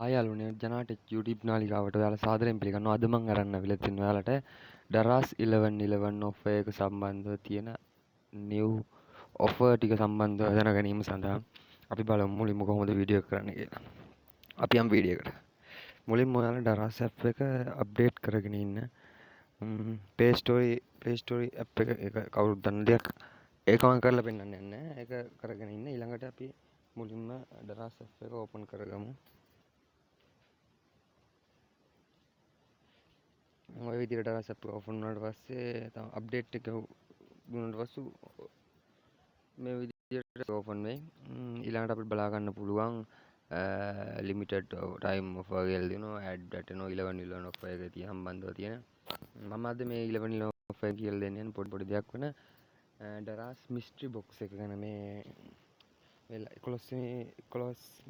ආයාලුනේ ජනාට YouTube නාලිකාවට ඔයාලා සාදරයෙන් පිළිගන්නවා. අද මම අරන් ආවිල්ලා තින්නේ ඔයාලට Daraz 1111 offer එක සම්බන්ධව තියෙන new offer ටික සම්බන්ධව දැන ගැනීම සඳහා අපි බලමු මුලින්ම කොහොමද වීඩියෝ එක කරන්න කියලා. අපි යමු වීඩියෝ එකට. මුලින්ම ඔයාලා Daraz app එක අප්ඩේට් කරගෙන ඉන්න. Play Store app එක කවුරුත් දන්න දෙයක්. ඒක මම කරලා පෙන්නන්නේ නැහැ. ඒක කරගෙන ඉන්න. ඊළඟට අපි මුලින්ම Daraz app එක ඕපන් කරගමු. ඔය විදිහට Daraz app එක ඕපන් වුණාට පස්සේ තම අප්ඩේට් එක දුන්නාට පස්සෙ මේ විදිහට ඕපන් වෙයි. ඊළඟට අපිට බලා ගන්න පුළුවන් ලිමිටඩ් ටයිම් ඔෆර් කියලා දෙනවා. ඇඩ් ඇටනෝ 1111 ඔෆර් එකේ තියෙන සම්බන්ධව තියෙන. මම අද මේ 1111 ඔෆර් කියලා දෙන්නේ පොඩි දෙයක් වෙන Daraz mystery box එක ගැන මේ 11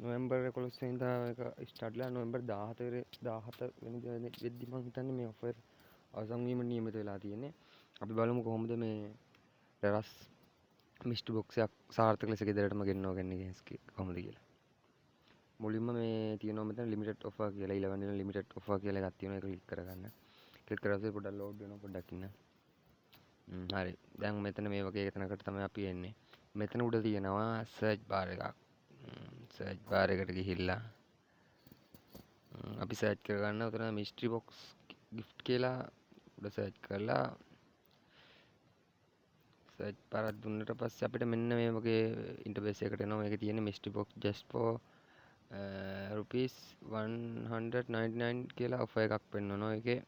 නොවැම්බර් 11 වෙනිදා එක ස්ටාර්ට් වෙලා නොවැම්බර් 17 වෙනිදා වෙද්දි මම හිතන්නේ මේ ඔෆර් අවසන් වීම නියමිත වෙලා තියෙන්නේ. අපි බලමු කොහොමද මේ Daraz මිස්ටර් බොක්ස් එකක් සාර්ථක ලෙස ගෙදරටම ගෙන්නවගන්නේ කොහොමද කියලා. මුලින්ම මේ තියෙනවා මෙතන ලිමිටඩ් ඔෆර් කියලා 11 ලිමිටඩ් ඔෆර් කියලා එකක් තියෙනවා. ඒක ක්ලික් කරගන්න. ක්ලික් කරලා පස්සේ පොඩ්ඩක් ලෝඩ් වෙනවා පොඩ්ඩක් ඉන්න. හරි. දැන් මෙතන මේ වගේ තැනකට තමයි අපි එන්නේ. මෙතන උඩ තියෙනවා සර්ච් බාර් එකක්. සර්ච් බාර් එකට ගිහිල්ලා අපි සර්ච් කරගන්න උතන මිස්ට්‍රි බොක්ස් gift කියලා උඩ සර්ච් කරලා සර්ච් බාරක් දුන්නට පස්සේ අපිට මෙන්න මේ වගේ ඉන්ටර්ෆේස් එකකට එනවා. මේකේ තියෙන mystery box just for rupees 199 කියලා ඔෆර් එකක් පෙන්වනවා. ඒකේ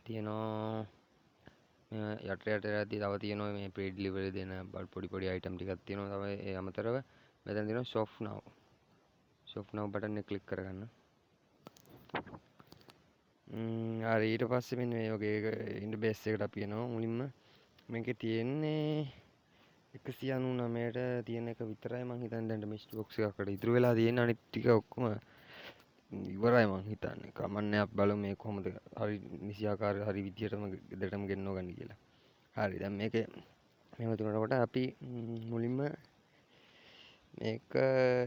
තියෙනවා මේ යට යටදී තව තියෙනවා මේ ප්‍රී ඩිලිවරි දෙන පොඩි අයිටම් ටිකක් තියෙනවා. තව ඒ අමතරව මෙතන තියෙනවා shop now බටන් එක ක්ලික් කරගන්න. හරි ඊට පස්සේ මෙන්න මේ වගේ ඉන්ටර්ෆේස් එකකට අපි එනවා. මුලින්ම මේකේ තියෙන්නේ 199ට තියෙන එක විතරයි මං හිතන්නේ දැන් මිස්ටර් බොක්ස් එකකට ඉතුරු වෙලා තියෙන අනිත් ටික ඔක්කොම ඉවරයි මං හිතන්නේ. කමන්නේ අපි බලමු මේ කොහොමද හරි නිසියාකාර හරි විදියටම ගෙදරටම ගෙන්නව ගන්න කියලා. හරි දැන් මේකේ මෙහෙම තුනකට අපි මුලින්ම මේක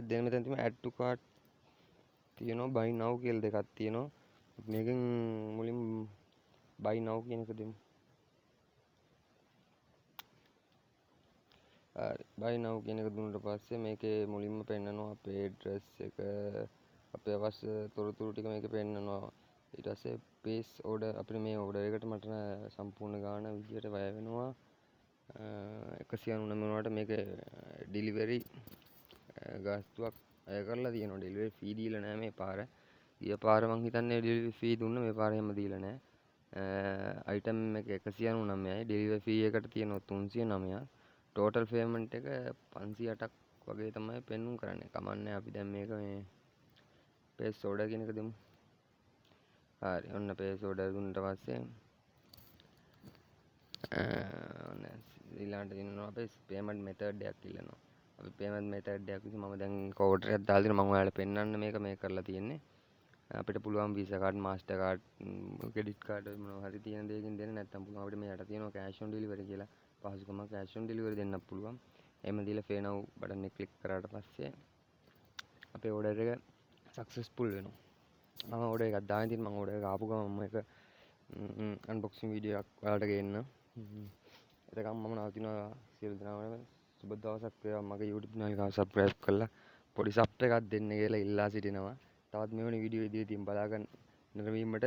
දැන් මෙතන තියෙන add to cart තියෙනවා buy now කියලා දෙකක් තියෙනවා. මේකෙන් මුලින් buy now කියන එක දෙමු. buy now කියන එක දුන්නාට පස්සේ මේකේ මුලින්ම පෙන්නනවා අපේ address එක අපේ අවශ්‍ය තොරතුරු ටික මේකේ පෙන්නනවා. ඊට පස්සේ place order අපිට මේ order එකට මට සම්පූර්ණ ගාණ විදියට වැය වෙනවා 199 වුණාට මේක delivery ගාස්තුවක් අය කරලා තියෙනවා. delivery fee දීලා නැහැ මේ පාර. ගිය පාර මං හිතන්නේ delivery fee දුන්න මේ පාර එහෙම දීලා නැහැ. item එක 199යි delivery fee එකට තියෙනවා 309ක්. total payment එක 508ක් වගේ තමයි පෙන්නුම් කරන්නේ. කමන්නේ අපි දැන් මේක මේ place order කියන එක දෙමු. හරි ඔන්න place order දුන්නට පස්සේ ඊළඟට දිනනවා අපේ payment method එකක් ඉල්ලනවා. අපි payment method එකක් විදිහට මම දැන් order එකක් දාලා දෙනවා. මම ඔයාලට පෙන්නන්න මේක කරලා තියෙන්නේ. අපිට පුළුවන් Visa card, Master card, credit card මොනවා හරි තියෙන දෙයකින් දෙන්න නැත්නම් පුළුවන් අපිට මේ යට තියෙනවා cash on delivery කියලා. පහසුකම cash on delivery දෙන්නත් පුළුවන්. එහෙම දීලා pay now බටන් එක ක්ලික් කරාට පස්සේ අපේ order එක successful වෙනවා. මම order එකක් දාගෙන තියෙනවා. මම order එක ආපු ගමන් මම ඒක unboxing video එකක් ඔයාලට ගේන්න. එතකම් මම නවතිනවා. සියලු දෙනාම සුබ දවසක් වේවා. මගේ YouTube නාලිකාව subscribe කරලා පොඩි sub එකක් දෙන්න කියලා ඉල්ලා සිටිනවා. තවත් මෙවැනි වීඩියෝ ඉදිරියදී බලාගන්න නැරඹීමට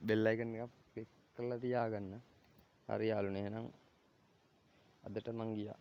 bell icon එකක් click කරලා තියාගන්න. හරි යාළුවනේ එහෙනම් අදට මං ගියා.